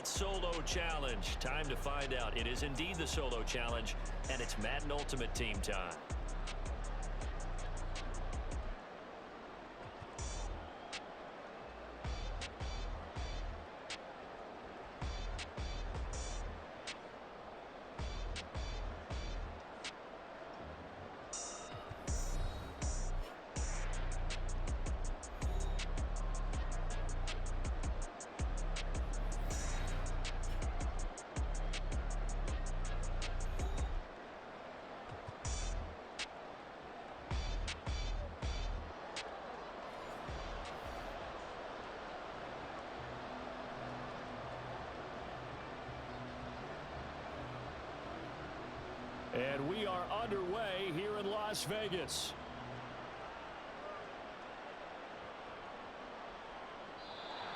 that solo challenge? Time to find out. It is indeed the solo challenge, and it's Madden Ultimate Team time. And we are underway here in Las Vegas.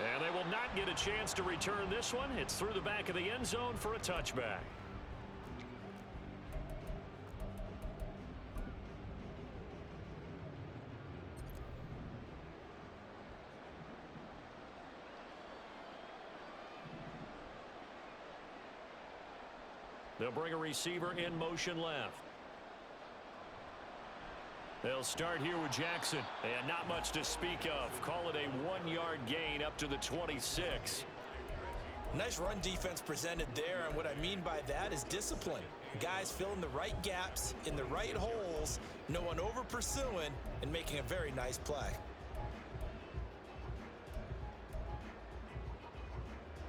And they will not get a chance to return this one. It's through the back of the end zone for a touchback. They'll bring a receiver in motion left. They'll start here with Jackson. And not much to speak of. Call it a 1-yard gain up to the 26. Nice run defense presented there, and what I mean by that is discipline. Guys filling the right gaps in the right holes, no one over pursuing, and making a very nice play.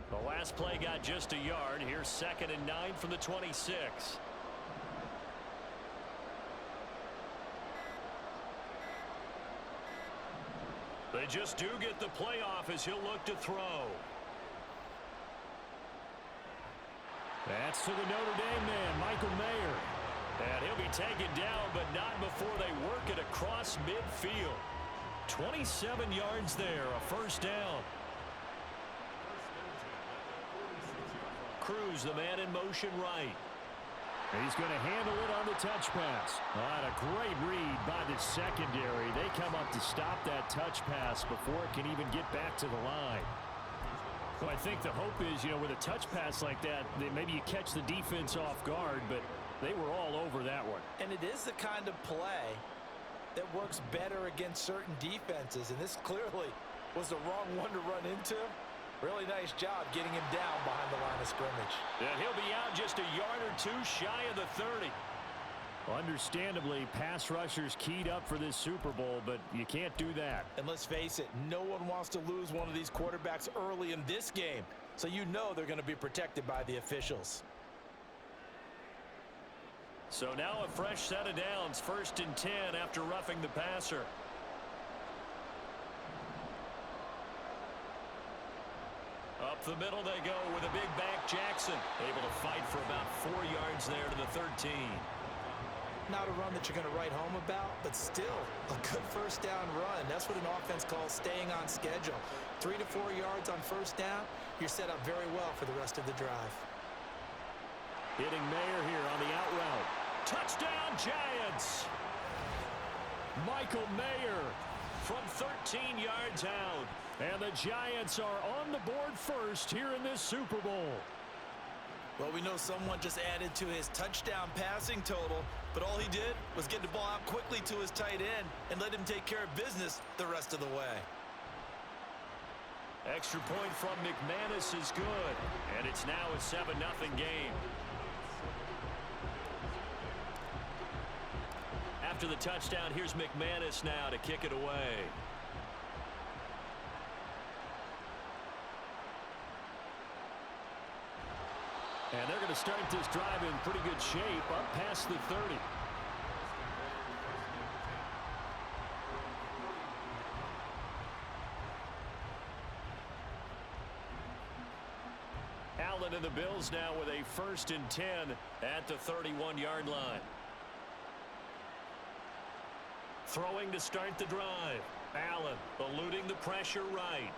The last play got just a yard. Here's 2nd and 9 from the 26. They just do get the play off as he'll look to throw. That's to the Notre Dame man, Michael Mayer. And he'll be taken down, but not before they work it across midfield. 27 yards there, a first down. Cruz, the man in motion right. He's going to handle it on the touch pass. What a great read by the secondary. They come up to stop that touch pass before it can even get back to the line. Well, I think the hope is, with a touch pass like that, maybe you catch the defense off guard, but they were all over that one. And it is the kind of play that works better against certain defenses, and this clearly was the wrong one to run into. Really nice job getting him down behind the line of scrimmage. And he'll be out just a yard or two shy of the 30. Understandably, pass rushers keyed up for this Super Bowl, but you can't do that. And let's face it, no one wants to lose one of these quarterbacks early in this game. So they're going to be protected by the officials. So now a fresh set of downs, 1st and 10 after roughing the passer. Up the middle they go with a big back Jackson. Able to fight for about 4 yards there to the 13. Not a run that you're going to write home about, but still a good first down run. That's what an offense calls staying on schedule. 3 to 4 yards on first down, you're set up very well for the rest of the drive. Hitting Mayer here on the out route. Touchdown Giants! Michael Mayer from 13 yards out. And the Giants are on the board first here in this Super Bowl. Well, we know someone just added to his touchdown passing total, but all he did was get the ball out quickly to his tight end and let him take care of business the rest of the way. Extra point from McManus is good, and it's now a 7-0 game. After the touchdown, here's McManus now to kick it away. And they're going to start this drive in pretty good shape, up past the 30. Allen and the Bills now with a 1st and 10 at the 31-yard line. Throwing to start the drive. Allen eluding the pressure right.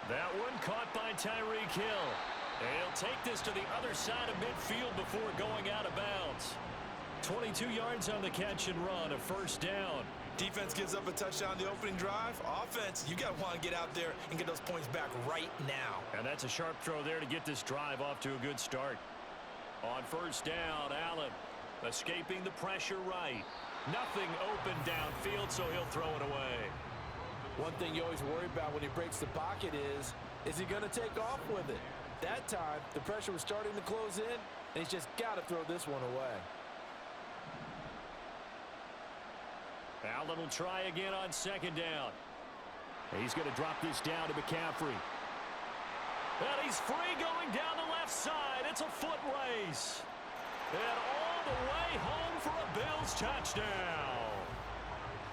That one caught by Tyreek Hill. He'll take this to the other side of midfield before going out of bounds. 22 yards on the catch and run, a first down. Defense gives up a touchdown the opening drive. Offense, you got to want to get out there and get those points back right now. And that's a sharp throw there to get this drive off to a good start. On first down, Allen escaping the pressure right. Nothing open downfield, so he'll throw it away. One thing you always worry about when he breaks the pocket is he going to take off with it? That time, the pressure was starting to close in, and he's just got to throw this one away. Allen will try again on second down. He's going to drop this down to McCaffrey. And he's free going down the left side. It's a foot race. And all the way home for a Bills touchdown.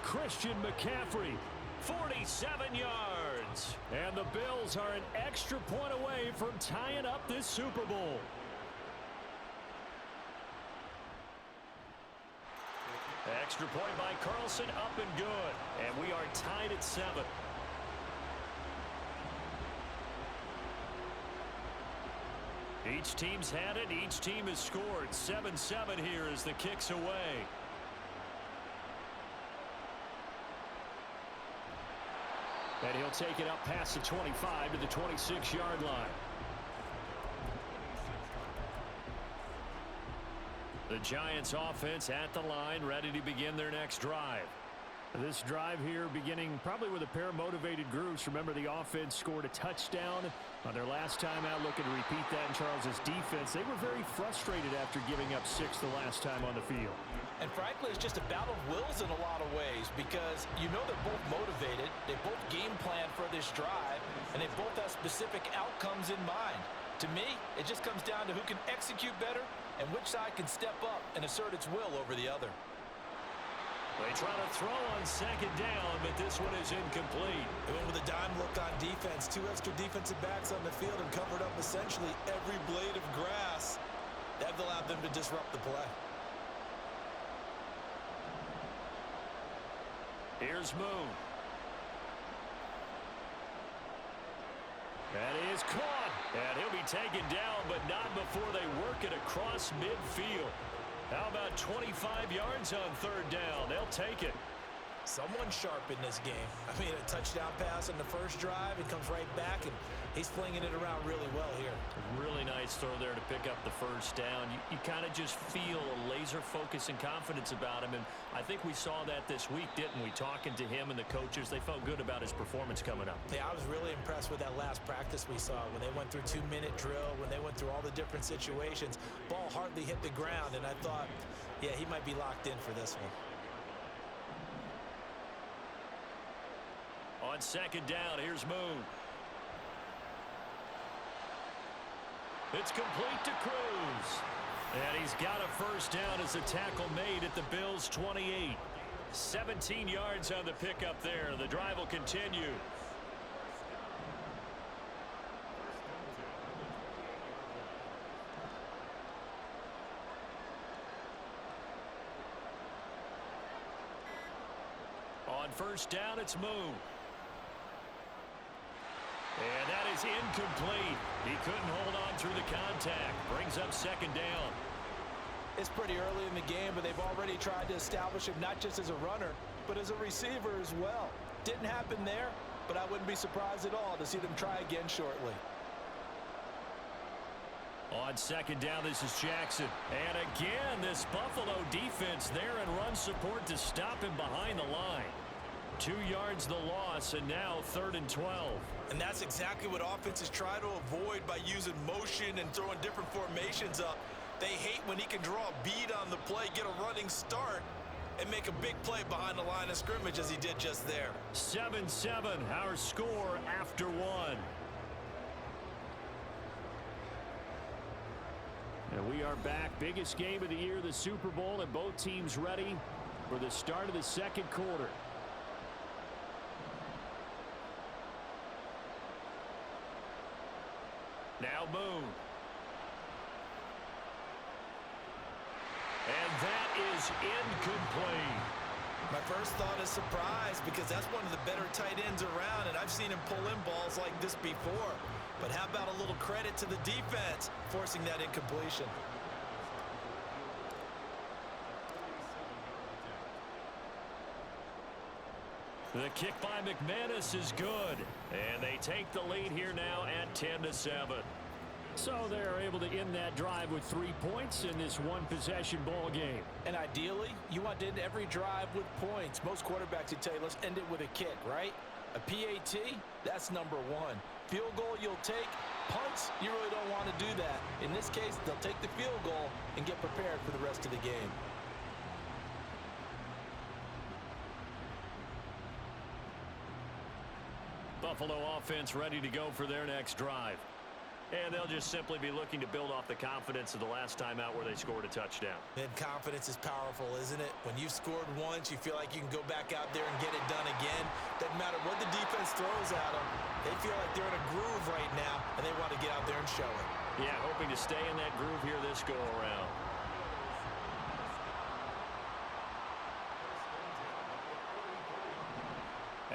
Christian McCaffrey, 47 yards. And the Bills are an extra point away from tying up this Super Bowl. Extra point by Carlson, up and good. And we are tied at 7. Each team's had it. Each team has scored. 7-7 here as the kick's away. And he'll take it up past the 25 to the 26-yard line. The Giants offense at the line, ready to begin their next drive. This drive here beginning probably with a pair of motivated groups. Remember, the offense scored a touchdown on their last time out, looking to repeat that in Charles's defense. They were very frustrated after giving up 6 the last time on the field. And frankly, it's just a battle of wills in a lot of ways because you know they're both motivated. They both game plan for this drive, and they both have specific outcomes in mind. To me, it just comes down to who can execute better and which side can step up and assert its will over the other. They try to throw on second down, but this one is incomplete. They went with a dime look on defense. 2 extra defensive backs on the field and covered up essentially every blade of grass. That allowed them to disrupt the play. Here's Moon. That is caught. And he'll be taken down, but not before they work it across midfield. How about 25 yards on third down? They'll take it. Someone sharp in this game. I mean, a touchdown pass on the first drive. It comes right back, and he's flinging it around really well here. Really nice throw there to pick up the first down. You kind of just feel a laser focus and confidence about him, and I think we saw that this week, didn't we? Talking to him and the coaches, they felt good about his performance coming up. Yeah, I was really impressed with that last practice we saw when they went through 2-minute drill, when they went through all the different situations. Ball hardly hit the ground, and I thought, yeah, he might be locked in for this one. On second down, here's Moon. It's complete to Cruz. And he's got a first down as the tackle made at the Bills' 28. 17 yards on the pickup there. The drive will continue. On first down, it's Moon. And that is incomplete. He couldn't hold on through the contact. Brings up second down. It's pretty early in the game, but they've already tried to establish him not just as a runner, but as a receiver as well. Didn't happen there, but I wouldn't be surprised at all to see them try again shortly. On second down, this is Jackson. And again, this Buffalo defense there in run support to stop him behind the line. 2 yards the loss, and now 3rd and 12. And that's exactly what offenses try to avoid by using motion and throwing different formations up. They hate when he can draw a bead on the play, get a running start, and make a big play behind the line of scrimmage as he did just there. 7-7, our score after 1. And we are back. Biggest game of the year, the Super Bowl, and both teams ready for the start of the second quarter. Now Moon. And that is incomplete. My first thought is surprise because that's one of the better tight ends around, and I've seen him pull in balls like this before. But how about a little credit to the defense forcing that incompletion? The kick by McManus is good. And they take the lead here now at 10-7. So they're able to end that drive with 3 points in this one-possession ball game. And ideally, you want to end every drive with points. Most quarterbacks would tell you, let's end it with a kick, right? A PAT, that's number one. Field goal, you'll take. Punts, you really don't want to do that. In this case, they'll take the field goal and get prepared for the rest of the game. Buffalo offense ready to go for their next drive. And they'll just simply be looking to build off the confidence of the last time out where they scored a touchdown. And confidence is powerful, isn't it? When you've scored once, you feel like you can go back out there and get it done again. Doesn't matter what the defense throws at them. They feel like they're in a groove right now, and they want to get out there and show it. Yeah, hoping to stay in that groove here this go-around.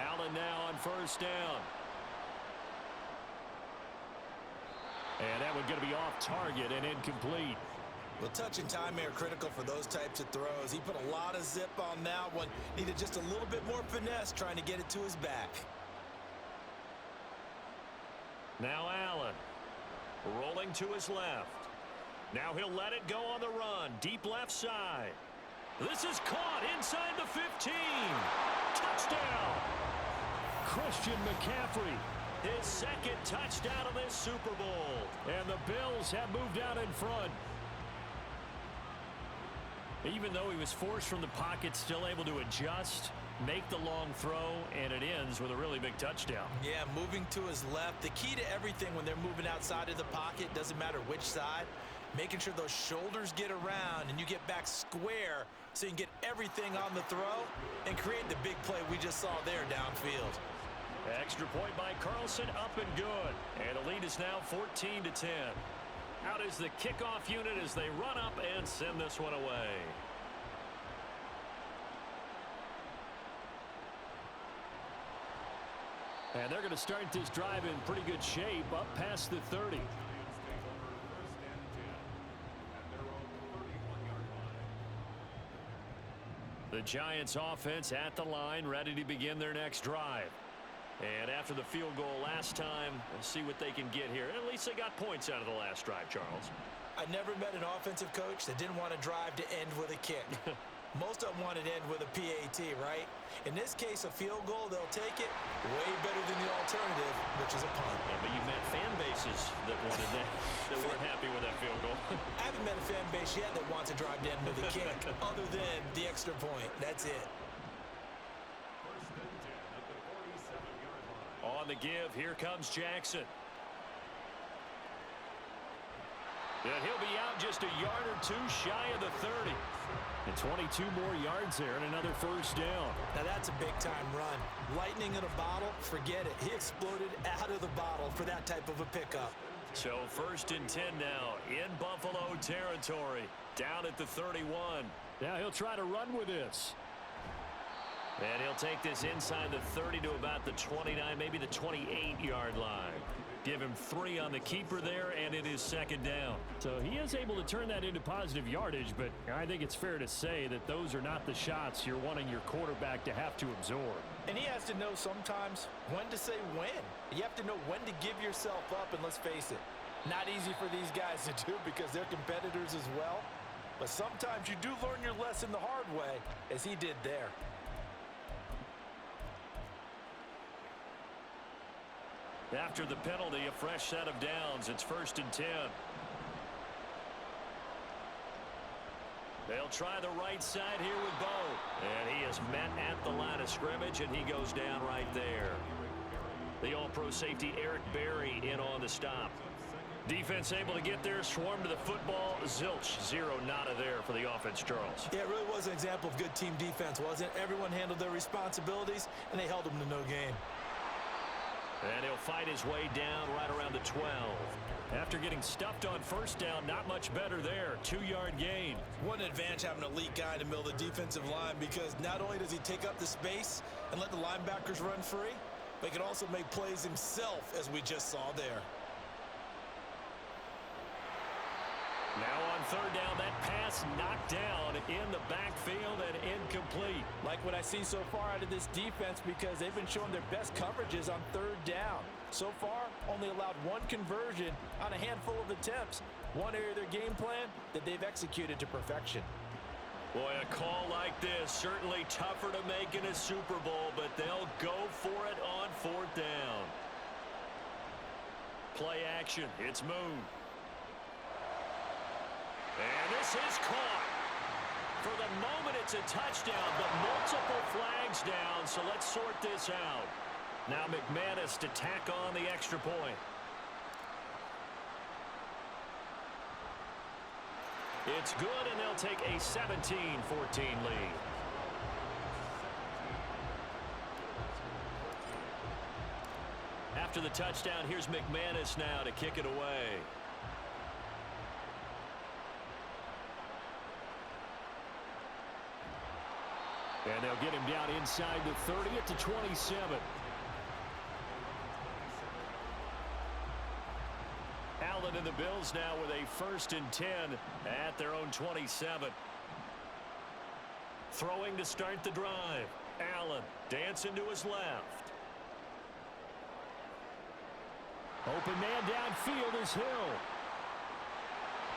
Allen now on first down. And that one's going to be off target and incomplete. Well, touch and timing are critical for those types of throws. He put a lot of zip on that one. Needed just a little bit more finesse trying to get it to his back. Now Allen. Rolling to his left. Now he'll let it go on the run. Deep left side. This is caught inside the 15. Touchdown. Christian McCaffrey. His second touchdown of this Super Bowl. And the Bills have moved out in front. Even though he was forced from the pocket, still able to adjust, make the long throw, and it ends with a really big touchdown. Yeah, moving to his left. The key to everything when they're moving outside of the pocket, doesn't matter which side, making sure those shoulders get around and you get back square so you can get everything on the throw and create the big play we just saw there downfield. Extra point by Carlson, up and good. And the lead is now 14-10. Out is the kickoff unit as they run up and send this one away. And they're going to start this drive in pretty good shape, up past the 30. The Giants offense at the line, ready to begin their next drive. And after the field goal last time, we'll see what they can get here. At least they got points out of the last drive, Charles. I never met an offensive coach that didn't want to drive to end with a kick. Most of them want it to end with a PAT, right? In this case, a field goal, they'll take it way better than the alternative, which is a punt. Yeah, but you've met fan bases that wanted that weren't happy with that field goal. I haven't met a fan base yet that wants to drive to end with a kick, other than the extra point. That's it. On the give, here comes Jackson. And he'll be out just a yard or two shy of the 30. And 22 more yards there and another first down. Now that's a big-time run. Lightning in a bottle, forget it. He exploded out of the bottle for that type of a pickup. So 1st and 10 now in Buffalo territory. Down at the 31. Now he'll try to run with this. And he'll take this inside the 30 to about the 29, maybe the 28-yard line. Give him 3 on the keeper there, and it is 2nd down. So he is able to turn that into positive yardage, but I think it's fair to say that those are not the shots you're wanting your quarterback to have to absorb. And he has to know sometimes when to say when. You have to know when to give yourself up, and let's face it, not easy for these guys to do because they're competitors as well. But sometimes you do learn your lesson the hard way, as he did there. After the penalty, a fresh set of downs. It's 1st and 10. They'll try the right side here with Bo. And he is met at the line of scrimmage, and he goes down right there. The all-pro safety Eric Berry in on the stop. Defense able to get there, swarm to the football. Zilch, 0 nada there for the offense, Charles. Yeah, it really was an example of good team defense, wasn't it? Everyone handled their responsibilities, and they held them to no gain. And he'll fight his way down right around the 12. After getting stuffed on first down, not much better there. 2-yard gain. What an advantage having an elite guy in the middle of the defensive line, because not only does he take up the space and let the linebackers run free, but he can also make plays himself, as we just saw there. Now on 3rd down, that pass pass knocked down in the backfield and incomplete. Like what I see so far out of this defense, because they've been showing their best coverages on third down. So far, only allowed one conversion on a handful of attempts. One area of their game plan that they've executed to perfection. Boy, a call like this, certainly tougher to make in a Super Bowl, but they'll go for it on fourth down. Play action, it's Moon. And this is caught. For the moment, it's a touchdown, but multiple flags down, so let's sort this out. Now McManus to tack on the extra point. It's good, and they'll take a 17-14 lead. After the touchdown, here's McManus now to kick it away. And they'll get him down inside the 30 at the 27. Allen and the Bills now with a 1st and 10 at their own 27. Throwing to start the drive. Allen dancing to his left. Open man downfield is Hill.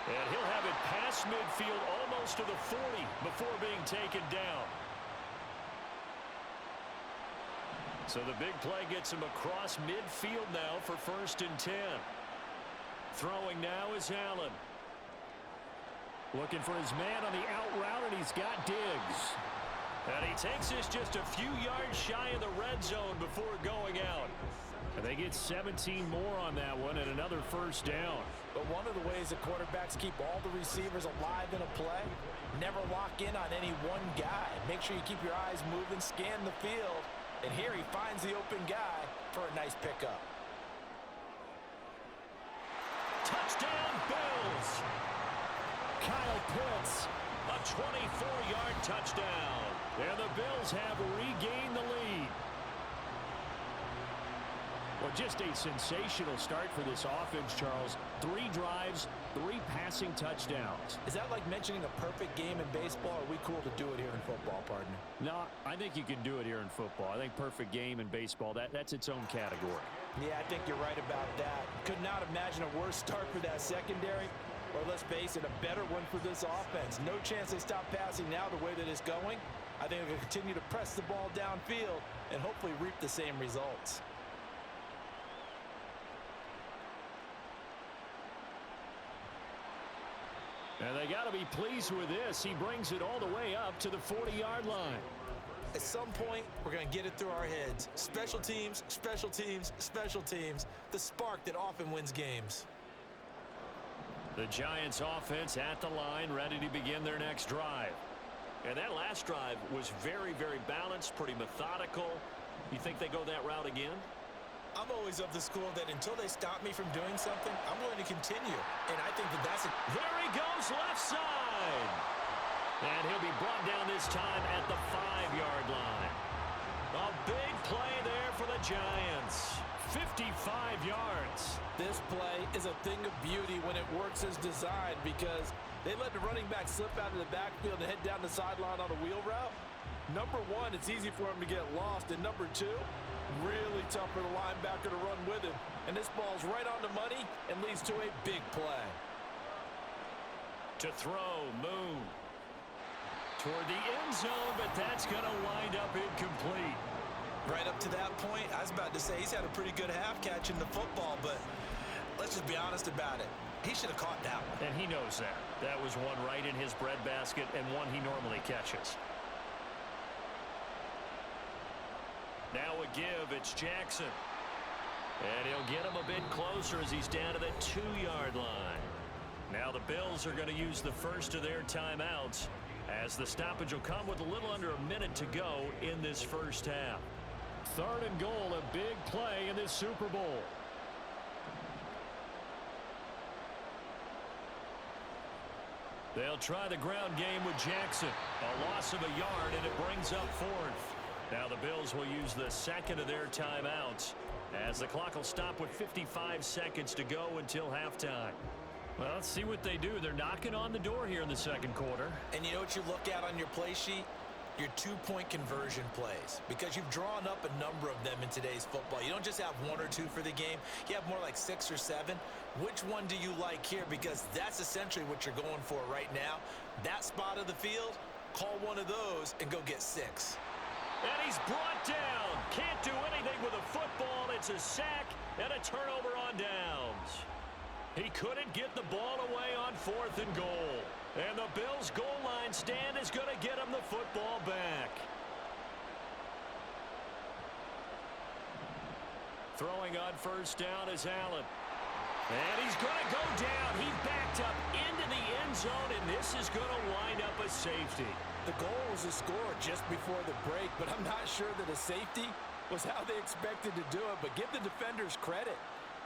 And he'll have it past midfield almost to the 40 before being taken down. So the big play gets him across midfield now for 1st and 10. Throwing now is Allen. Looking for his man on the out route, and he's got Diggs. And he takes this just a few yards shy of the red zone before going out. And they get 17 more on that one and another 1st down. But one of the ways that quarterbacks keep all the receivers alive in a play, never lock in on any one guy. Make sure you keep your eyes moving, scan the field. And here he finds the open guy for a nice pickup. Touchdown, Bills! Kyle Pitts, a 24-yard touchdown. And the Bills have regained the lead. Well, just a sensational start for this offense, Charles. 3 drives, 3 passing touchdowns. Is that like mentioning a perfect game in baseball, or are we cool to do it here in football, partner? No, I think you can do it here in football. I think perfect game in baseball, that's its own category. Yeah, I think you're right about that. Could not imagine a worse start for that secondary, or let's face it, a better one for this offense. No chance they stop passing now the way that it's going. I think they'll continue to press the ball downfield and hopefully reap the same results. And they got to be pleased with this. He brings it all the way up to the 40-yard line. At some point, we're going to get it through our heads. Special teams, special teams, special teams. The spark that often wins games. The Giants offense at the line, ready to begin their next drive. And that last drive was very, very balanced, pretty methodical. You think they go that route again? I'm always of the school that until they stop me from doing something, I'm going to continue. And I think that that's There he goes, left side. And he'll be brought down this time at the 5-yard line. A big play there for the Giants. 55 yards. This play is a thing of beauty when it works as designed, because they let the running back slip out of the backfield and head down the sideline on a wheel route. Number one, it's easy for him to get lost. And number two, really tough for the linebacker to run with him. And this ball's right on the money and leads to a big play. To throw, Moon. Toward the end zone, but that's going to wind up incomplete. right up to that point. I was about to say he's had a pretty good half catching the football, but let's just be honest about it. He should have caught that one. And he knows that. That was one right in his breadbasket and one he normally catches. Now a give, it's Jackson. And he'll get him a bit closer as he's down to the 2-yard line. Now the Bills are going to use the first of their timeouts, as the stoppage will come with a little under a minute to go in this first half. 3rd and goal, a big play in this Super Bowl. They'll try the ground game with Jackson. A loss of a yard, and it brings up 4th. Now the Bills will use the second of their timeouts, as the clock will stop with 55 seconds to go until halftime. Well, let's see what they do. They're knocking on the door here in the second quarter. And you know what you look at on your play sheet? Your two-point conversion plays, because you've drawn up a number of them in today's football. You don't just have one or two for the game. You have more like 6 or 7. Which one do you like here? Because that's essentially what you're going for right now. That spot of the field, call one of those and go get 6. And he's brought down. Can't do anything with a football. It's a sack and a turnover on downs. He couldn't get the ball away on 4th and goal. And the Bills' goal line stand is going to get him the football back. Throwing on first down is Allen. And he's going to go down. He backed up into the end zone, and this is going to wind up a safety. The goal was a score just before the break, but I'm not sure that a safety was how they expected to do it. But give the defenders credit.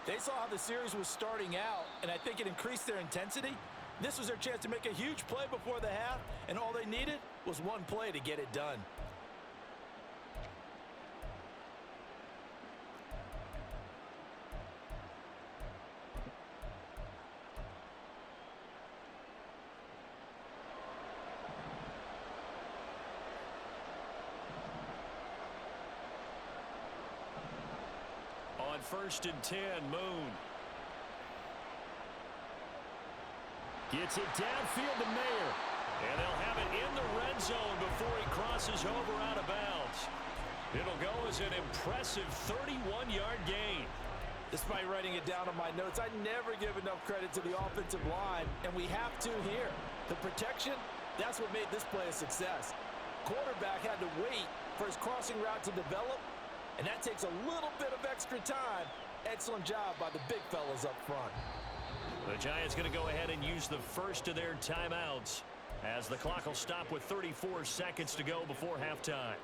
They saw how the series was starting out, and I think it increased their intensity. This was their chance to make a huge play before the half, and all they needed was one play to get it done. On 1st and 10, Moon. Gets it downfield to Mayer. And they'll have it in the red zone before he crosses over out of bounds. It'll go as an impressive 31-yard gain. Despite writing it down on my notes, I never give enough credit to the offensive line, and we have to here. The protection, that's what made this play a success. Quarterback had to wait for his crossing route to develop, and that takes a little bit of extra time. Excellent job by the big fellas up front. The Giants going to go ahead and use the first of their timeouts as the clock will stop with 34 seconds to go before halftime.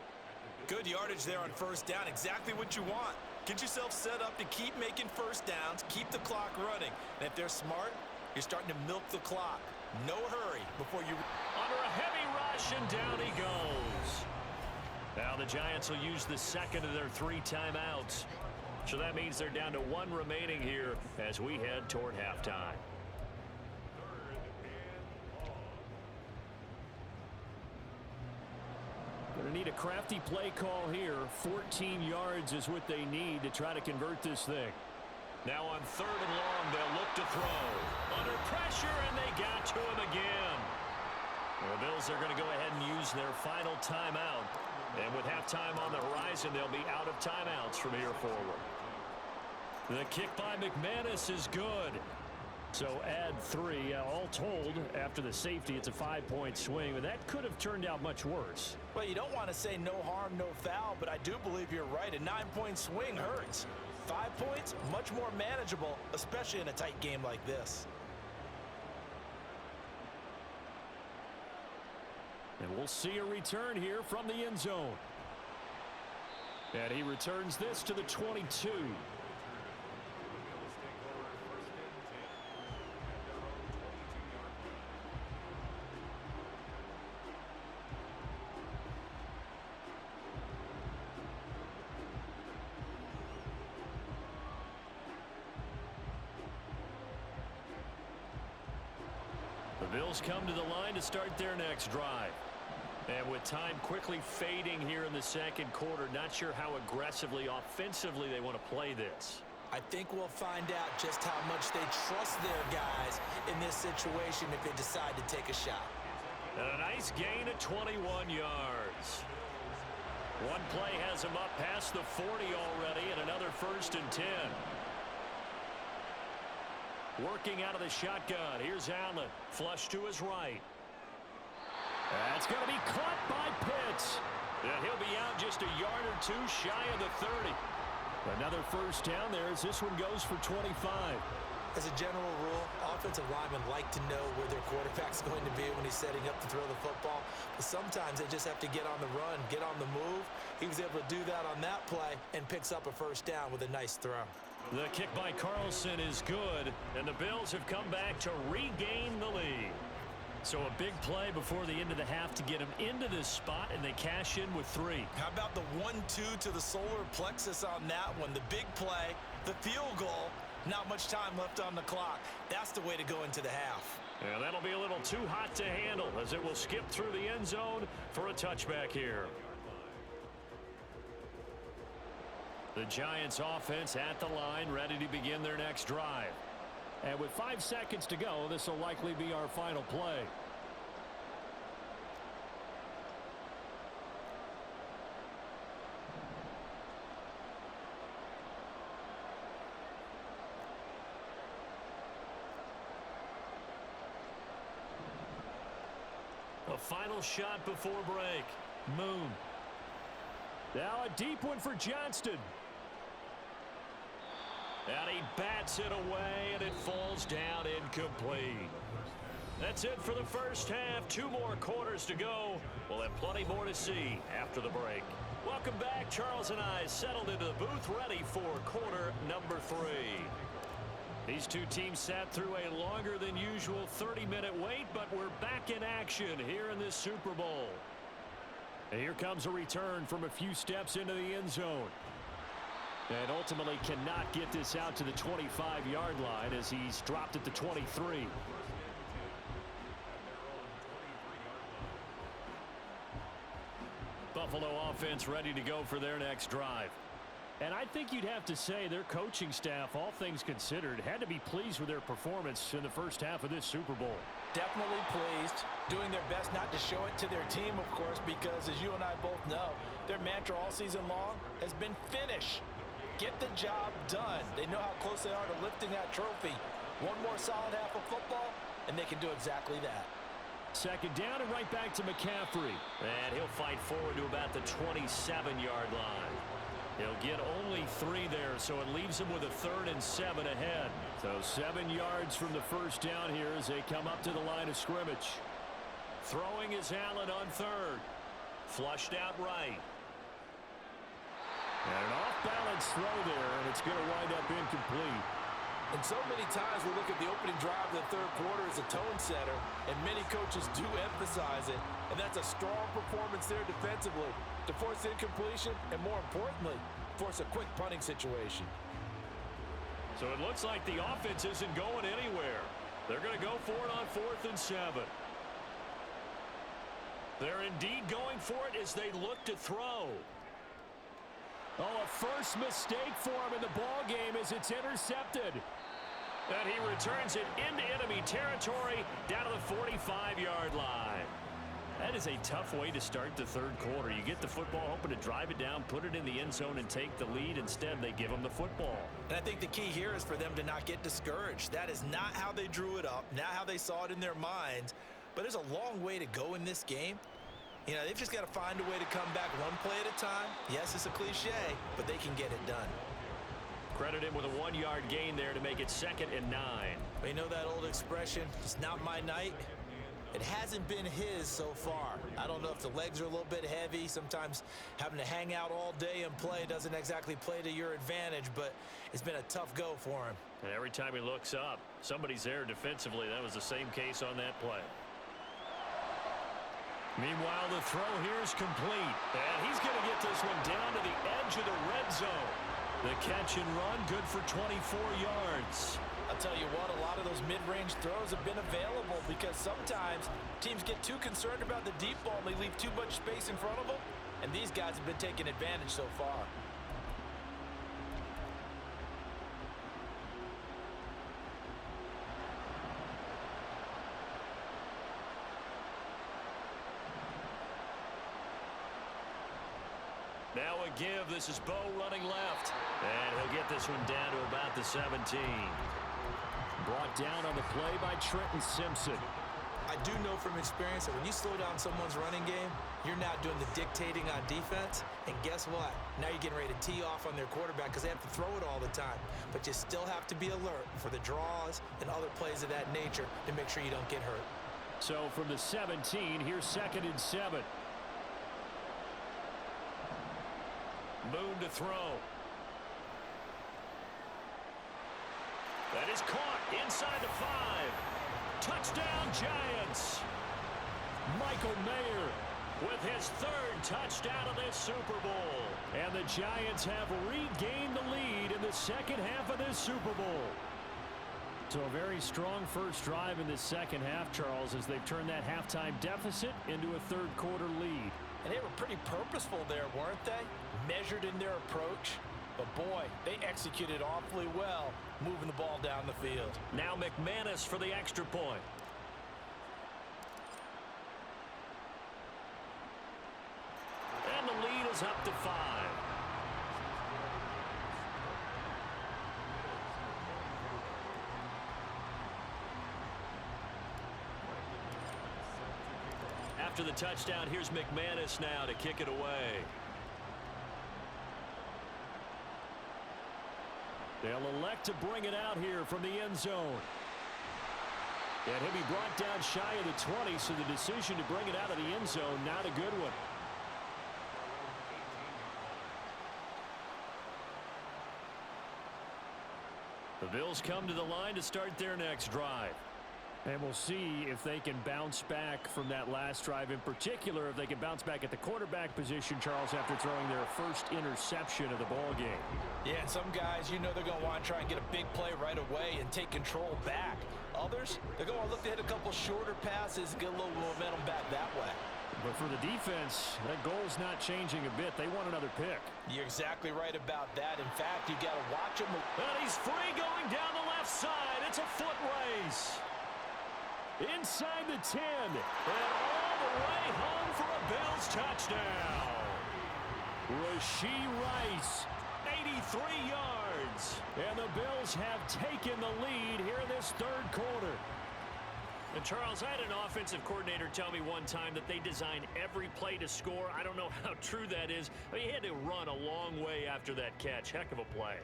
Good yardage there on first down. Exactly what you want. Get yourself set up to keep making first downs, keep the clock running. And if they're smart, you're starting to milk the clock. No hurry before you... Under a heavy rush, and down he goes. Now the Giants will use the second of their 3 timeouts. So that means they're down to 1 remaining here as we head toward halftime. Going to need a crafty play call here. 14 yards is what they need to try to convert this thing. Now on 3rd and long, they'll look to throw. Under pressure, and they got to him again. The Bills are going to go ahead and use their final timeout. And with halftime on the horizon, they'll be out of timeouts from here forward. The kick by McManus is good. So add 3. All told, after the safety, it's a 5-point swing. And that could have turned out much worse. Well, you don't want to say no harm, no foul, but I do believe you're right. A 9-point swing hurts. 5 points, much more manageable, especially in a tight game like this. And we'll see a return here from the end zone. And he returns this to the 22. The Bills come to the line to start their next drive. And with time quickly fading here in the second quarter, not sure how aggressively, offensively they want to play this. I think we'll find out just how much they trust their guys in this situation if they decide to take a shot. And a nice gain of 21 yards. One play has him up past the 40 already, and another 1st and 10. Working out of the shotgun. Here's Allen. Flush to his right. That's going to be caught by Pitts. And he'll be out just a yard or 2 shy of the 30. Another first down there as this one goes for 25. As a general rule, offensive linemen like to know where their quarterback's going to be when he's setting up to throw the football. But sometimes they just have to get on the run, get on the move. He was able to do that on that play and picks up a first down with a nice throw. The kick by Carlson is good, and the Bills have come back to regain the lead. So a big play before the end of the half to get them into this spot, and they cash in with 3. How about the 1-2 to the solar plexus on that one? The big play, the field goal, Not much time left on the clock. That's the way to go into the half. And that'll be a little too hot to handle as it will skip through the end zone for a touchback here. The Giants offense at the line, ready to begin their next drive. And with 5 seconds to go, this will likely be our final play. A final shot before break. Moon. Now a deep one for Johnston. And he bats it away, and it falls down incomplete. That's it for the first half. 2 more quarters to go. We'll have plenty more to see after the break. Welcome back. Charles and I settled into the booth, ready for quarter number 3. These two teams sat through a longer than usual 30-minute wait, but we're back in action here in this Super Bowl. And here comes a return from a few steps into the end zone. And ultimately cannot get this out to the 25-yard line as he's dropped at the 23. Buffalo offense ready to go for their next drive. And I think you'd have to say their coaching staff, all things considered, had to be pleased with their performance in the first half of this Super Bowl. Definitely pleased, doing their best not to show it to their team, of course, because as you and I both know, their mantra all season long has been finish. Get the job done. They know how close they are to lifting that trophy. One more solid half of football, and they can do exactly that. Second down and right back to McCaffrey. And he'll fight forward to about the 27-yard line. He'll get only 3 there, so it leaves him with a 3rd and 7 ahead. So 7 yards from the first down here as they come up to the line of scrimmage. Throwing is Allen on 3rd. Flushed out right. And an off-balance throw there, and it's going to wind up incomplete. And so many times we look at the opening drive of the third quarter as a tone setter, and many coaches do emphasize it. And that's a strong performance there defensively to force incompletion and, more importantly, force a quick punting situation. So it looks like the offense isn't going anywhere. They're going to go for it on 4th and 7. They're indeed going for it as they look to throw. Oh, a first mistake for him in the ball game as it's intercepted. And he returns it into enemy territory down to the 45-yard line. That is a tough way to start the third quarter. You get the football, hoping to drive it down, put it in the end zone, and take the lead. Instead, they give him the football. And I think the key here is for them to not get discouraged. That is not how they drew it up, not how they saw it in their minds. But there's a long way to go in this game. You know, they've just got to find a way to come back one play at a time. Yes, it's a cliche, but they can get it done. Credit him with a 1-yard gain there to make it 2nd and 9. But you know that old expression, it's not my night? It hasn't been his so far. I don't know if the legs are a little bit heavy. Sometimes having to hang out all day and play doesn't exactly play to your advantage, but it's been a tough go for him. And every time he looks up, somebody's there defensively. That was the same case on that play. Meanwhile, the throw here is complete. And he's going to get this one down to the edge of the red zone. The catch and run, good for 24 yards. I'll tell you what, a lot of those mid-range throws have been available because sometimes teams get too concerned about the deep ball and they leave too much space in front of them. And these guys have been taking advantage so far. Now a give. This is Bo running left. And he'll get this one down to about the 17. Brought down on the play by Trenton Simpson. I do know from experience that when you slow down someone's running game, you're now doing the dictating on defense. And guess what? Now you're getting ready to tee off on their quarterback because they have to throw it all the time. But you still have to be alert for the draws and other plays of that nature to make sure you don't get hurt. So from the 17, here's 2nd and 7. Moon to throw. That is caught inside the 5. Touchdown, Giants. Michael Mayer with his third touchdown of this Super Bowl. And the Giants have regained the lead in the second half of this Super Bowl. So a very strong first drive in this second half, Charles, as they've turned that halftime deficit into a third-quarter lead. And they were pretty purposeful there, weren't they? Measured in their approach. But, boy, they executed awfully well moving the ball down the field. Now McManus for the extra point. And the lead is up to 5. After the touchdown, here's McManus now to kick it away. They'll elect to bring it out here from the end zone. And he'll be brought down shy of the 20, so the decision to bring it out of the end zone, not a good one. The Bills come to the line to start their next drive. And we'll see if they can bounce back from that last drive. In particular, if they can bounce back at the quarterback position, Charles, after throwing their first interception of the ball game. Yeah, and some guys, you know they're going to want to try and get a big play right away and take control back. Others, they're going to look to hit a couple shorter passes and get a little momentum back that way. But for the defense, that goal's not changing a bit. They want another pick. You're exactly right about that. In fact, you got to watch him. And he's free going down the left side. It's a foot race. Inside the 10. And all the way home for a Bills touchdown. Rashee Rice, 83 yards. And the Bills have taken the lead here in this third quarter. And Charles, I had an offensive coordinator tell me one time that they design every play to score. I don't know how true that is. I mean, he had to run a long way after that catch. Heck of a play.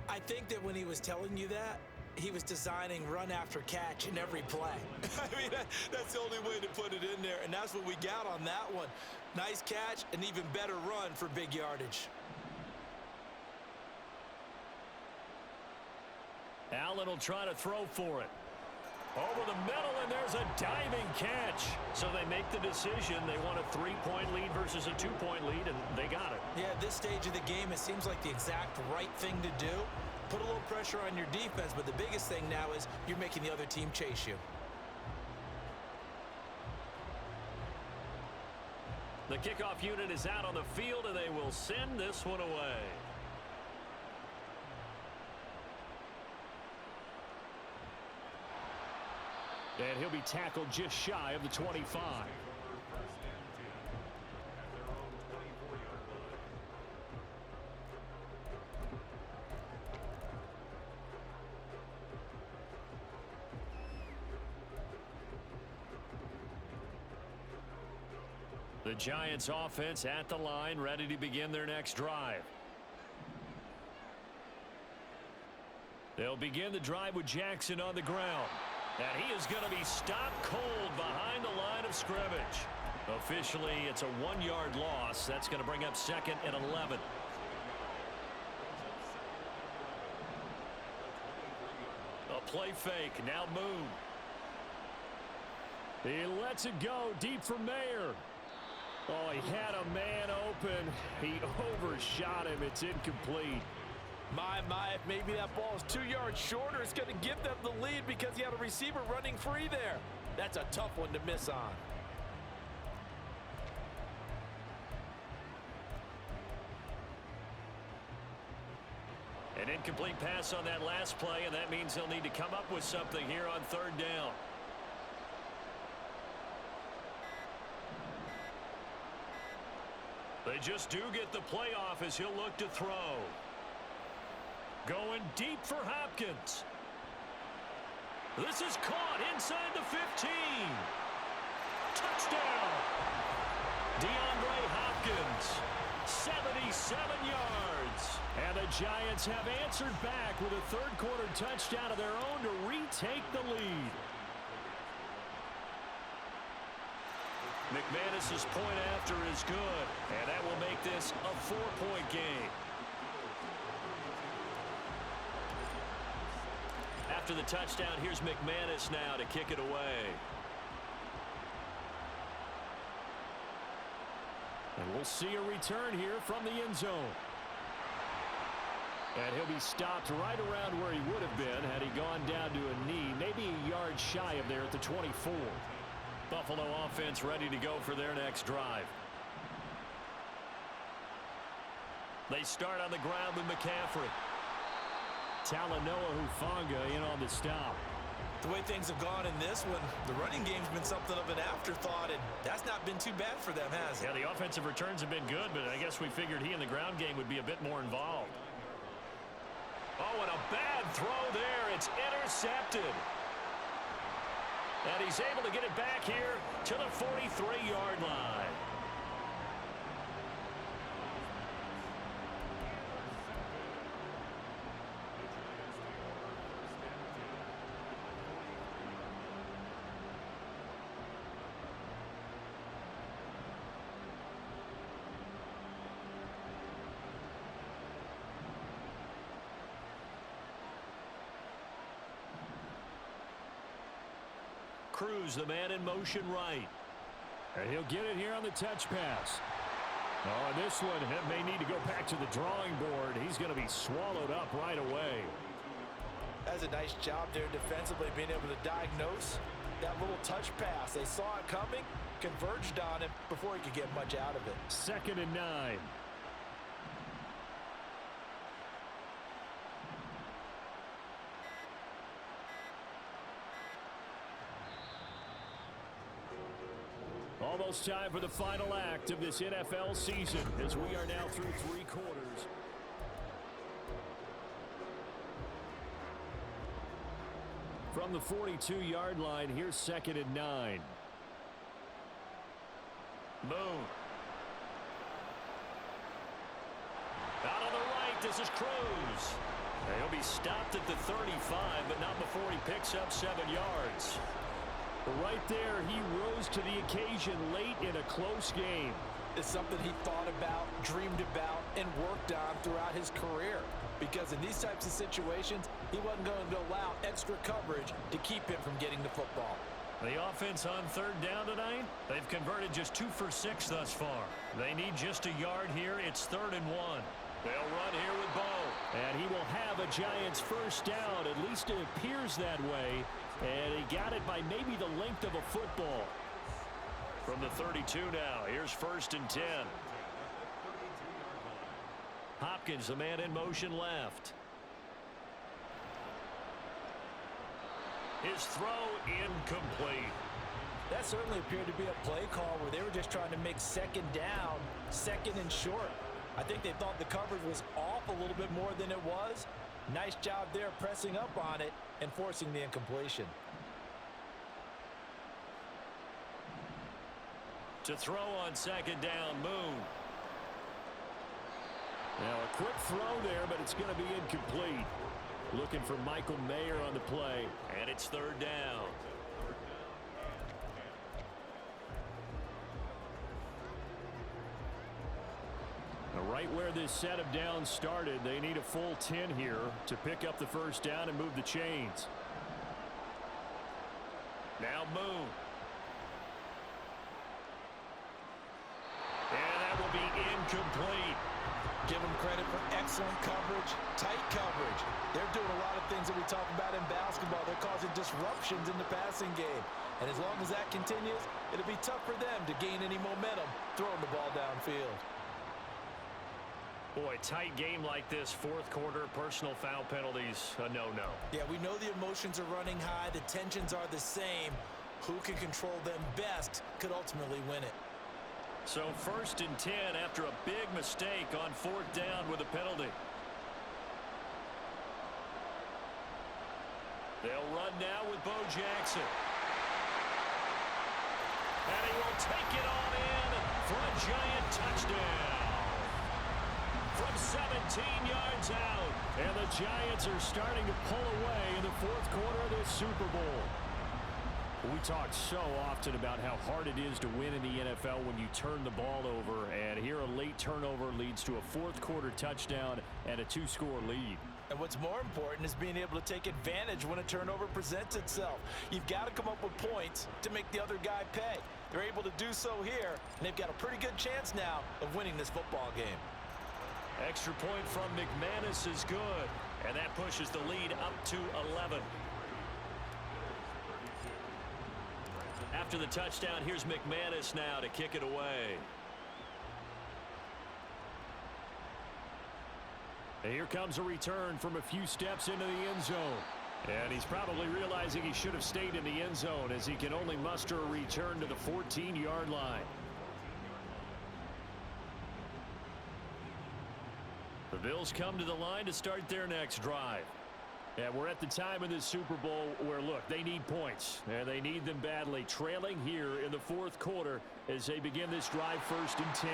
I think that when he was telling you that, he was designing run after catch in every play. I mean, that's the only way to put it in there, and that's what we got on that one. Nice catch, and even better run for big yardage. Allen will try to throw for it. Over the middle, and there's a diving catch. So they make the decision. They want a 3-point lead versus a 2-point lead, and they got it. Yeah, at this stage of the game, it seems like the exact right thing to do. Put a little pressure on your defense, but the biggest thing now is you're making the other team chase you. The kickoff unit is out on the field, and they will send this one away. And he'll be tackled just shy of the 25. The Giants offense at the line, ready to begin their next drive. They'll begin the drive with Jackson on the ground. And he is going to be stopped cold behind the line of scrimmage. Officially, it's a 1-yard loss. That's going to bring up 2nd and 11. A play fake. Now Moon. He lets it go deep for Mayer. Oh, he had a man open. He overshot him. It's incomplete. My, if maybe that ball is 2 yards shorter, it's going to give them the lead because you had a receiver running free there. That's a tough one to miss on. An incomplete pass on that last play, and that means they'll need to come up with something here on 3rd down. They just do get the play off as he'll look to throw. Going deep for Hopkins. This is caught inside the 15. Touchdown. DeAndre Hopkins, 77 yards. And the Giants have answered back with a third-quarter touchdown of their own to retake the lead. McManus's point after is good, and that will make this a 4-point game. After the touchdown, here's McManus now to kick it away. And we'll see a return here from the end zone. And he'll be stopped right around where he would have been had he gone down to a knee, maybe a yard shy of there at the 24. Buffalo offense ready to go for their next drive. They start on the ground with McCaffrey. Talanoa Hufanga in on the stop. The way things have gone in this one, the running game's been something of an afterthought, and that's not been too bad for them, has it? Yeah, the offensive returns have been good, but I guess we figured he in the ground game would be a bit more involved. Oh, and a bad throw there. It's intercepted. And he's able to get it back here to the 43-yard line. Cruz, the man in motion right. And he'll get it here on the touch pass. Oh, and this one may need to go back to the drawing board. He's going to be swallowed up right away. That's a nice job there defensively, being able to diagnose that little touch pass. They saw it coming, converged on it before he could get much out of it. 2nd and 9. Almost time for the final act of this NFL season as we are now through 3 quarters. From the 42-yard line, here's 2nd and 9. Moon. Out on the right, this is Cruz. And he'll be stopped at the 35, but not before he picks up 7 yards. Right there, he rose to the occasion late in a close game. It's something he thought about, dreamed about, and worked on throughout his career. Because in these types of situations, he wasn't going to allow extra coverage to keep him from getting the football. The offense on 3rd down tonight, they've converted just 2 for 6 thus far. They need just a yard here. It's 3rd and 1. They'll run here with Bo. And he will have a Giants first down. At least it appears that way. And he got it by maybe the length of a football. From the 32 now, here's 1st and 10. Hopkins, the man in motion left. His throw incomplete. That certainly appeared to be a play call where they were just trying to make 2nd down, 2nd and short. I think they thought the coverage was off a little bit more than it was. Nice job there pressing up on it and forcing the incompletion. To throw on 2nd down, Moon. Now a quick throw there, but it's going to be incomplete. Looking for Michael Mayer on the play. And it's 3rd down. Now right where this set of downs started, they need a full 10 here to pick up the first down and move the chains. Now Moon. And that will be incomplete. Give them credit for excellent coverage, tight coverage. They're doing a lot of things that we talk about in basketball. They're causing disruptions in the passing game. And as long as that continues, it'll be tough for them to gain any momentum throwing the ball downfield. Boy, tight game like this, 4th quarter, personal foul penalties, a no-no. Yeah, we know the emotions are running high. The tensions are the same. Who can control them best could ultimately win it. So 1st and 10 after a big mistake on 4th down with a penalty. They'll run now with Bo Jackson. And he will take it on in for a Giant touchdown. From 17 yards out. And the Giants are starting to pull away in the 4th quarter of this Super Bowl. We talk so often about how hard it is to win in the NFL when you turn the ball over, and here a late turnover leads to a 4th quarter touchdown and a 2-score lead. And what's more important is being able to take advantage when a turnover presents itself. You've got to come up with points to make the other guy pay. They're able to do so here, and they've got a pretty good chance now of winning this football game. Extra point from McManus is good, and that pushes the lead up to 11. After the touchdown, here's McManus now to kick it away. And here comes a return from a few steps into the end zone. And he's probably realizing he should have stayed in the end zone as he can only muster a return to the 14-yard line. The Bills come to the line to start their next drive. And we're at the time in this Super Bowl where, look, they need points. And they need them badly, trailing here in the fourth quarter as they begin this drive 1st and 10.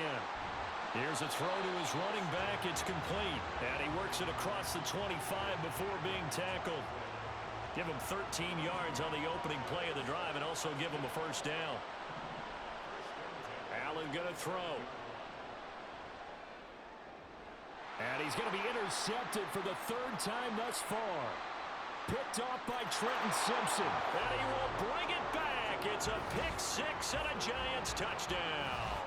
Here's a throw to his running back. It's complete. And he works it across the 25 before being tackled. Give him 13 yards on the opening play of the drive and also give him a first down. Allen going to throw. And he's going to be intercepted for the 3rd time thus far. Picked off by Trenton Simpson. And he will bring it back. It's a pick six and a Giants touchdown.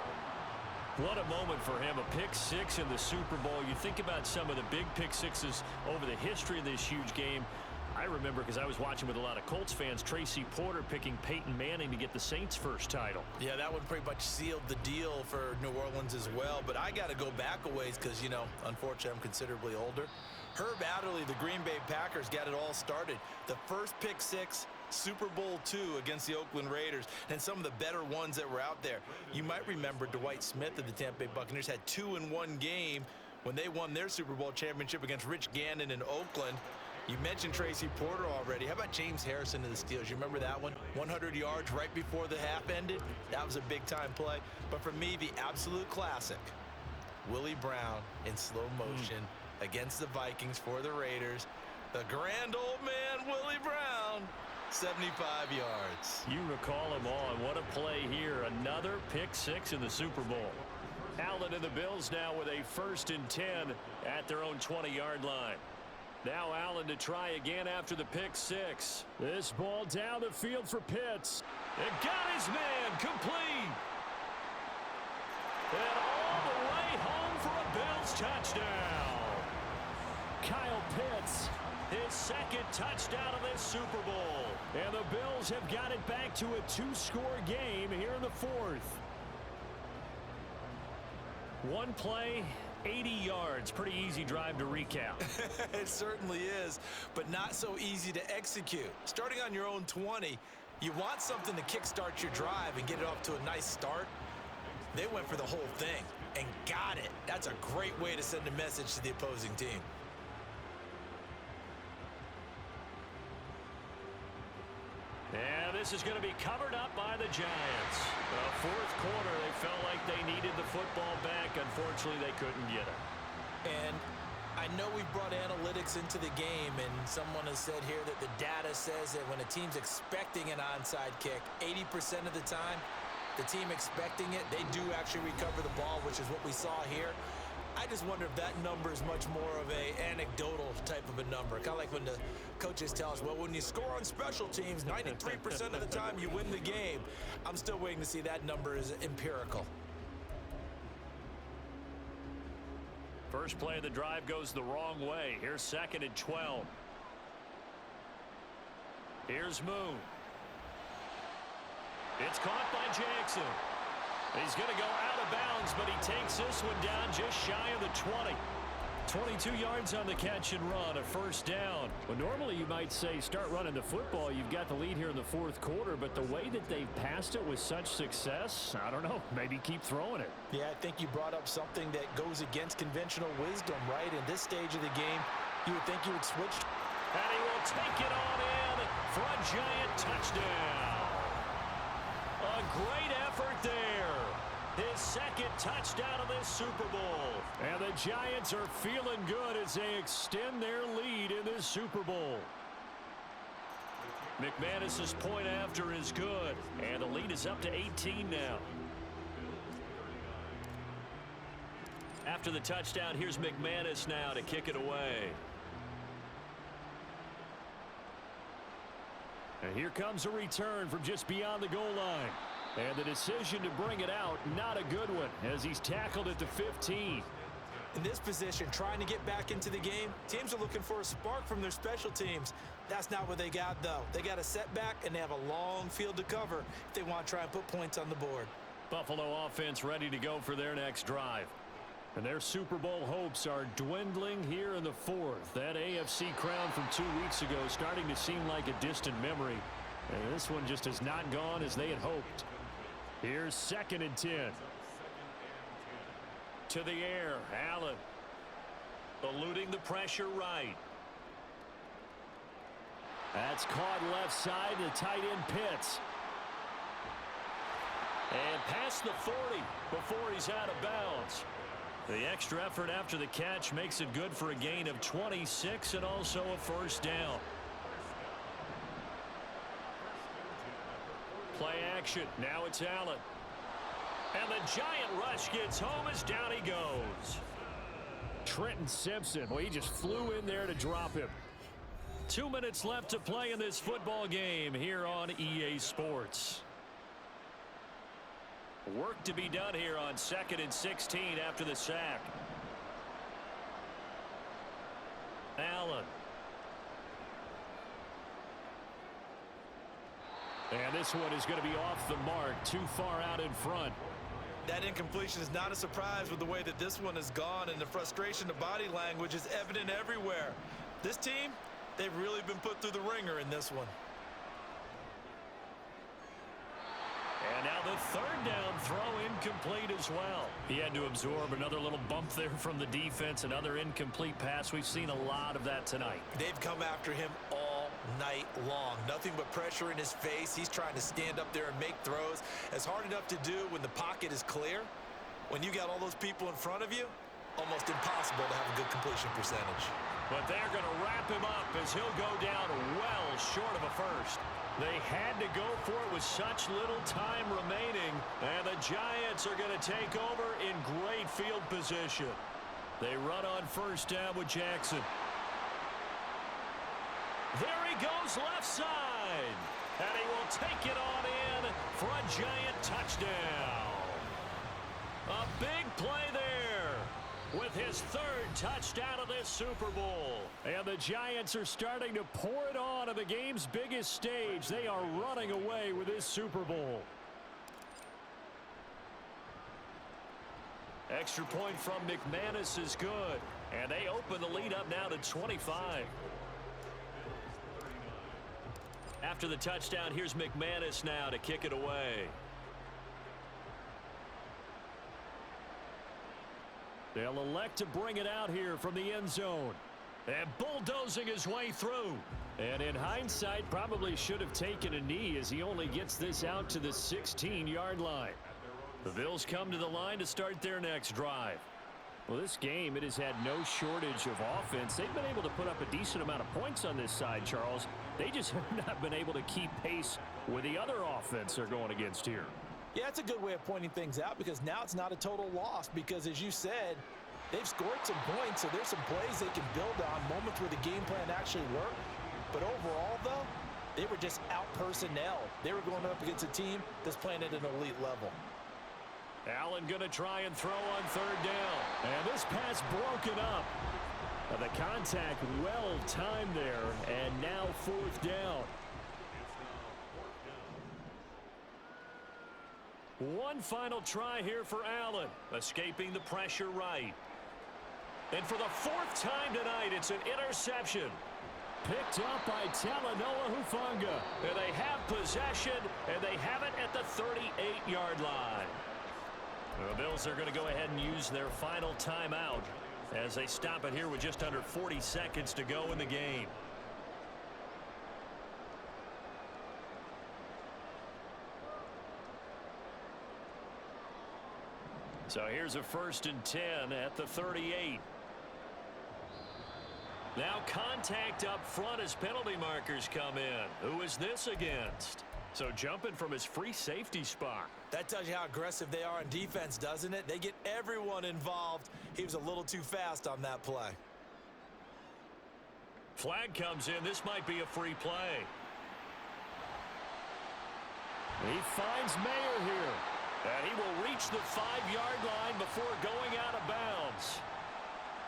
What a moment for him, a pick six in the Super Bowl. You think about some of the big pick sixes over the history of this huge game. I remember, because I was watching with a lot of Colts fans, Tracy Porter picking Peyton Manning to get the Saints' first title. Yeah, that one pretty much sealed the deal for New Orleans as well. But I got to go back a ways because, you know, unfortunately, I'm considerably older. Herb Adderley, the Green Bay Packers, got it all started. The first pick six, Super Bowl II against the Oakland Raiders, and some of the better ones that were out there. You might remember Dwight Smith of the Tampa Bay Buccaneers had 2 in one game when they won their Super Bowl championship against Rich Gannon in Oakland. You mentioned Tracy Porter already. How about James Harrison of the Steelers? You remember that one? 100 yards right before the half ended? That was a big-time play. But for me, the absolute classic, Willie Brown in slow motion against the Vikings for the Raiders. The grand old man, Willie Brown, 75 yards. You recall him on. What a play here. Another pick six in the Super Bowl. Allen and the Bills now with a 1st and 10 at their own 20-yard line. Now Allen to try again after the pick six. This ball down the field for Pitts. And got his man complete. And all the way home for a Bills touchdown. Kyle Pitts. His 2nd touchdown of this Super Bowl. And the Bills have got it back to a 2-score game here in the 4th. One play, 80 yards. Pretty easy drive to recap. It certainly is, but not so easy to execute. Starting on your own 20, you want something to kickstart your drive and get it off to a nice start. They went for the whole thing and got it. That's a great way to send a message to the opposing team. And this is going to be covered up by the Giants. The 4th quarter, they felt like they needed the football back. Unfortunately, they couldn't get it. And I know we've brought analytics into the game, and someone has said here that the data says that when a team's expecting an onside kick, 80% of the time, the team expecting it, they do actually recover the ball, which is what we saw here. I just wonder if that number is much more of a anecdotal type of a number. Kind of like when the coaches tell us, well, when you score on special teams, 93% of the time you win the game. I'm still waiting to see that number is empirical. First play of the drive goes the wrong way. Here's 2nd and 12. Here's Moon. It's caught by Jackson. He's going to go out of bounds, but he takes this one down just shy of the 20. 22 yards on the catch and run, a first down. Well, normally you might say start running the football. You've got the lead here in the 4th quarter, but the way that they've passed it with such success, I don't know, maybe keep throwing it. Yeah, I think you brought up something that goes against conventional wisdom, right? In this stage of the game, you would think you would switch. And he will take it on in for a Giant touchdown. A great effort there. His 2nd touchdown of this Super Bowl. And the Giants are feeling good as they extend their lead in this Super Bowl. McManus's point after is good. And the lead is up to 18 now. After the touchdown, here's McManus now to kick it away. And here comes a return from just beyond the goal line. And the decision to bring it out, not a good one, as he's tackled at the 15. In this position, trying to get back into the game, teams are looking for a spark from their special teams. That's not what they got, though. They got a setback, and they have a long field to cover if they want to try and put points on the board. Buffalo offense ready to go for their next drive. And their Super Bowl hopes are dwindling here in the fourth. That AFC crown from 2 weeks ago is starting to seem like a distant memory. And this one just has not gone as they had hoped. Here's 2nd and 10. To the air, Allen. Eluding the pressure right. That's caught left side to tight end Pitts. And past the 40 before he's out of bounds. The extra effort after the catch makes it good for a gain of 26 and also a first down. Play action. Now it's Allen. And the giant rush gets home as down he goes. Trenton Simpson, well, he just flew in there to drop him. 2 minutes left to play in this football game here on EA Sports. Work to be done here on 2nd and 16 after the sack. Allen. And this one is going to be off the mark, too far out in front. That incompletion is not a surprise with the way that this one has gone, and the frustration of body language is evident everywhere. This team, they've really been put through the ringer in this one. And now the 3rd down throw incomplete as well. He had to absorb another little bump there from the defense, another incomplete pass. We've seen a lot of that tonight. They've come after him all night long. Nothing but pressure in his face. He's trying to stand up there and make throws. It's hard enough to do when the pocket is clear. When you got all those people in front of you, almost impossible to have a good completion percentage. But they're going to wrap him up as he'll go down well short of a first. They had to go for it with such little time remaining, and the Giants are going to take over in great field position. They run on first down with Jackson. There he goes left side, and he will take it on in for a Giant touchdown. A big play there with his 3rd touchdown of this Super Bowl. And the Giants are starting to pour it on the game's biggest stage. They are running away with this Super Bowl. Extra point from McManus is good, and they open the lead up now to 25. After the touchdown, here's McManus now to kick it away. They'll elect to bring it out here from the end zone. And bulldozing his way through. And in hindsight, probably should have taken a knee as he only gets this out to the 16-yard line. The Bills come to the line to start their next drive. Well, this game, it has had no shortage of offense. They've been able to put up a decent amount of points on this side, Charles. They just have not been able to keep pace with the other offense they're going against here. Yeah, it's a good way of pointing things out because now it's not a total loss because, as you said, they've scored some points, so there's some plays they can build on, moments where the game plan actually worked. But overall, though, they were just out-personnel. They were going up against a team that's playing at an elite level. Allen going to try and throw on 3rd down. And this pass broken up. The contact well timed there, and now 4th down. One final try here for Allen, escaping the pressure right. And for the 4th time tonight, it's an interception. Picked up by Talanoa Hufanga. And they have possession, and they have it at the 38-yard line. The Bills are going to go ahead and use their final timeout as they stop it here with just under 40 seconds to go in the game. So here's a 1st and 10 at the 38. Now contact up front as penalty markers come in. Who is this against? So jumping from his free safety spot. That tells you how aggressive they are on defense, doesn't it? They get everyone involved. He was a little too fast on that play. Flag comes in. This might be a free play. He finds Mayer here. And he will reach the 5-yard line before going out of bounds.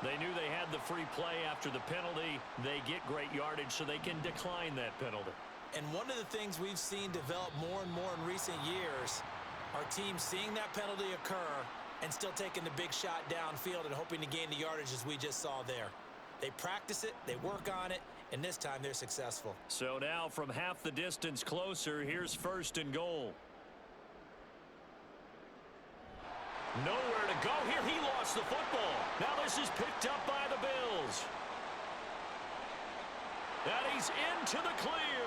They knew they had the free play after the penalty. They get great yardage so they can decline that penalty. And one of the things we've seen develop more and more in recent years are teams seeing that penalty occur and still taking the big shot downfield and hoping to gain the yardage as we just saw there. They practice it, they work on it, and this time they're successful. So now from half the distance closer, here's 1st and goal. Nowhere to go here. He lost the football. Now this is picked up by the Bills. And he's into the clear.